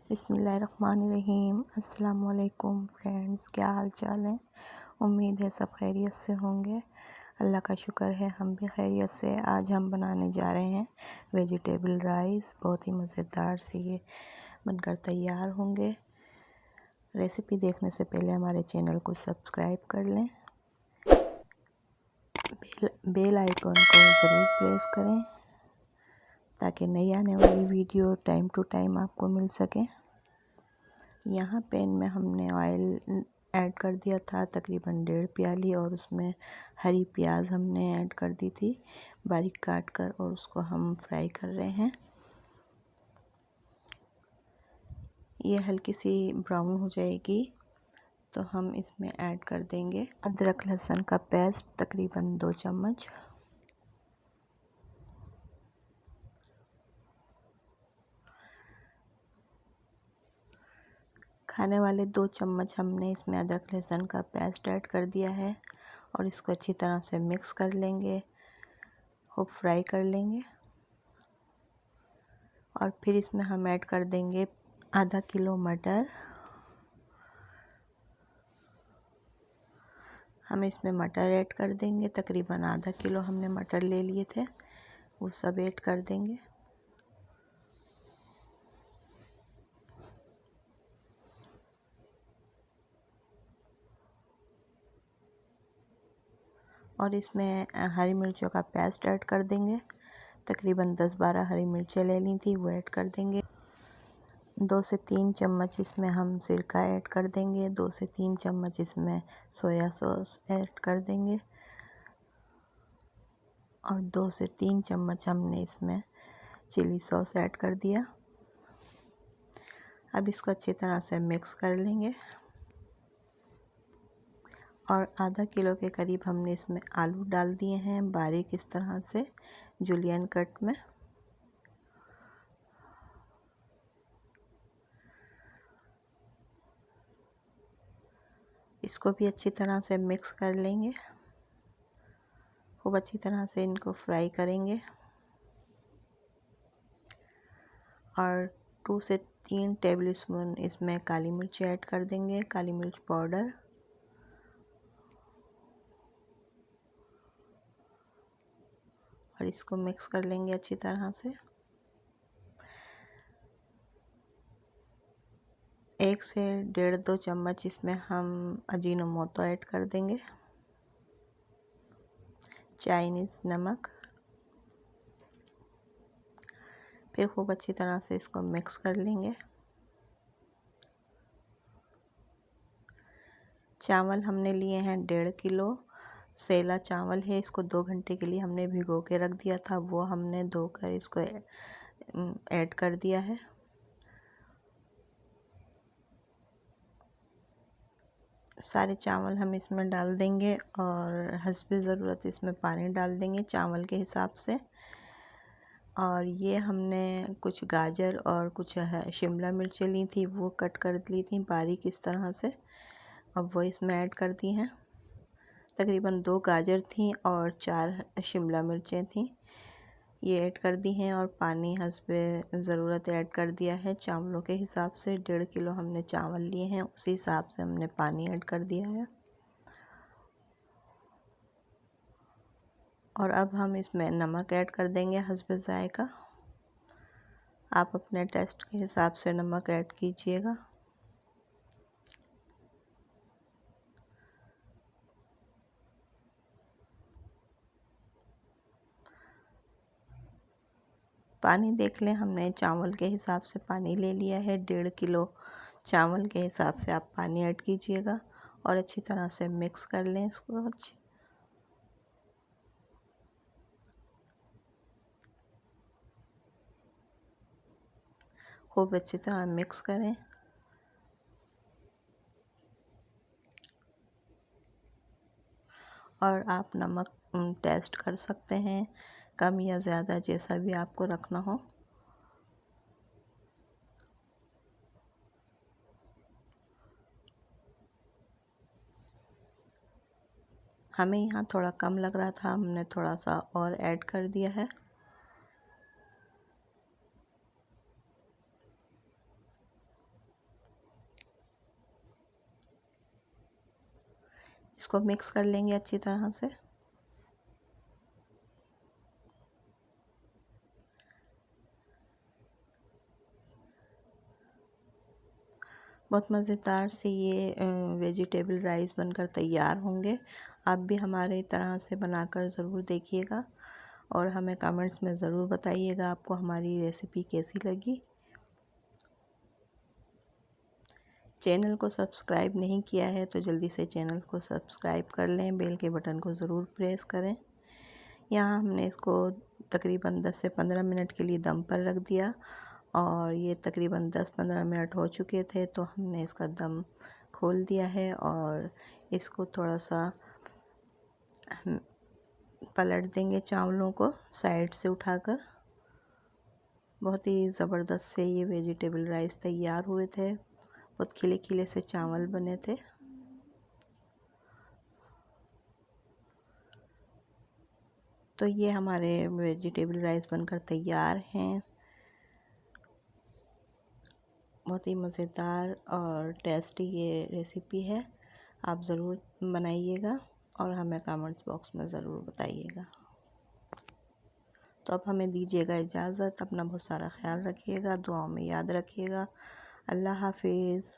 बिस्मिल्लाहिर्रहमानिर्रहीम। अस्सलाम वालेकुम फ्रेंड्स, क्या हाल चाल है। उम्मीद है सब खैरियत से होंगे। अल्लाह का शुक्र है हम भी खैरियत से। आज हम बनाने जा रहे हैं वेजिटेबल राइस। बहुत ही मज़ेदार से ये बनकर तैयार होंगे। रेसिपी देखने से पहले हमारे चैनल को सब्सक्राइब कर लें। बेल आइकॉन को ज़रूर प्रेस करें ताकि नई आने वाली वीडियो टाइम टू टाइम आपको मिल सके। यहाँ पैन में हमने ऑयल ऐड कर दिया था तकरीबन 1.5 प्याली, और उसमें हरी प्याज हमने ऐड कर दी थी बारीक काट कर, और उसको हम फ्राई कर रहे हैं। ये हल्की सी ब्राउन हो जाएगी तो हम इसमें ऐड कर देंगे अदरक लहसुन का पेस्ट, तकरीबन 2 चम्मच। खाने वाले 2 चम्मच हमने इसमें अदरक लहसुन का पेस्ट ऐड कर दिया है, और इसको अच्छी तरह से मिक्स कर लेंगे, खूब फ्राई कर लेंगे। और फिर इसमें हम ऐड कर देंगे आधा किलो मटर। हम इसमें मटर ऐड कर देंगे, तकरीबन आधा किलो हमने मटर ले लिए थे, वो सब ऐड कर देंगे। और इसमें हरी मिर्चों का पेस्ट ऐड कर देंगे, तकरीबन 10-12 हरी मिर्चें ले ली थी, वो ऐड कर देंगे। 2 से 3 चम्मच इसमें हम सिरका ऐड कर देंगे। 2 से 3 चम्मच इसमें सोया सॉस ऐड कर देंगे, और 2 से 3 चम्मच हमने इसमें चिली सॉस ऐड कर दिया। अब इसको अच्छी तरह से मिक्स कर लेंगे। और आधा किलो के करीब हमने इसमें आलू डाल दिए हैं बारीक इस तरह से जूलियन कट में। इसको भी अच्छी तरह से मिक्स कर लेंगे, खूब अच्छी तरह से इनको फ्राई करेंगे। और 2 से 3 टेबल स्पून इसमें काली मिर्च ऐड कर देंगे, काली मिर्च पाउडर। और इसको मिक्स कर लेंगे अच्छी तरह से। 1 से 1.5-2 चम्मच इसमें हम अजीनोमोटो ऐड कर देंगे, चाइनीज़ नमक। फिर खूब अच्छी तरह से इसको मिक्स कर लेंगे। चावल हमने लिए हैं 1.5 किलो। सेला चावल है, इसको 2 घंटे के लिए हमने भिगो के रख दिया था, वो हमने धोकर इसको ऐड कर दिया है। सारे चावल हम इसमें डाल देंगे, और हस्बे ज़रूरत इसमें पानी डाल देंगे चावल के हिसाब से। और ये हमने कुछ गाजर और कुछ शिमला मिर्चें ली थी, वो कट कर ली थी बारीक इस तरह से, अब वो इसमें ऐड कर दी हैं। तकरीबन 2 गाजर थी और 4 शिमला मिर्चें थी, ये ऐड कर दी हैं। और पानी हस्बे ज़रूरत ऐड कर दिया है चावलों के हिसाब से। 1.5 किलो हमने चावल लिए हैं, उसी हिसाब से हमने पानी ऐड कर दिया है। और अब हम इसमें नमक ऐड कर देंगे हस्बे ज़ायक़ा। आप अपने टेस्ट के हिसाब से नमक ऐड कीजिएगा। पानी देख लें, हमने चावल के हिसाब से पानी ले लिया है। 1.5 किलो चावल के हिसाब से आप पानी ऐड कीजिएगा, और अच्छी तरह से मिक्स कर लें इसको। खूब अच्छी तरह मिक्स करें। और आप नमक टेस्ट कर सकते हैं, कम या ज़्यादा जैसा भी आपको रखना हो। हमें यहाँ थोड़ा कम लग रहा था, हमने थोड़ा सा और ऐड कर दिया है। इसको मिक्स कर लेंगे अच्छी तरह से। बहुत मज़ेदार से ये वेजिटेबल राइस बनकर तैयार होंगे। आप भी हमारे तरह से बनाकर ज़रूर देखिएगा और हमें कमेंट्स में ज़रूर बताइएगा आपको हमारी रेसिपी कैसी लगी। चैनल को सब्सक्राइब नहीं किया है तो जल्दी से चैनल को सब्सक्राइब कर लें, बेल के बटन को ज़रूर प्रेस करें। यहाँ हमने इसको तकरीबन 10 से 15 मिनट के लिए दम पर रख दिया और ये तकरीबन 10-15 मिनट हो चुके थे तो हमने इसका दम खोल दिया है और इसको थोड़ा सा हम पलट देंगे चावलों को साइड से उठाकर। बहुत ही ज़बरदस्त से ये वेजिटेबल राइस तैयार हुए थे। बहुत खिले खिले से चावल बने थे। तो ये हमारे वेजिटेबल राइस बनकर तैयार हैं। बहुत ही मज़ेदार और टेस्टी ये रेसिपी है। आप ज़रूर बनाइएगा और हमें कमेंट्स बॉक्स में ज़रूर बताइएगा। तो अब हमें दीजिएगा इजाज़त। अपना बहुत सारा ख्याल रखिएगा, दुआओं में याद रखिएगा। अल्लाह हाफिज़।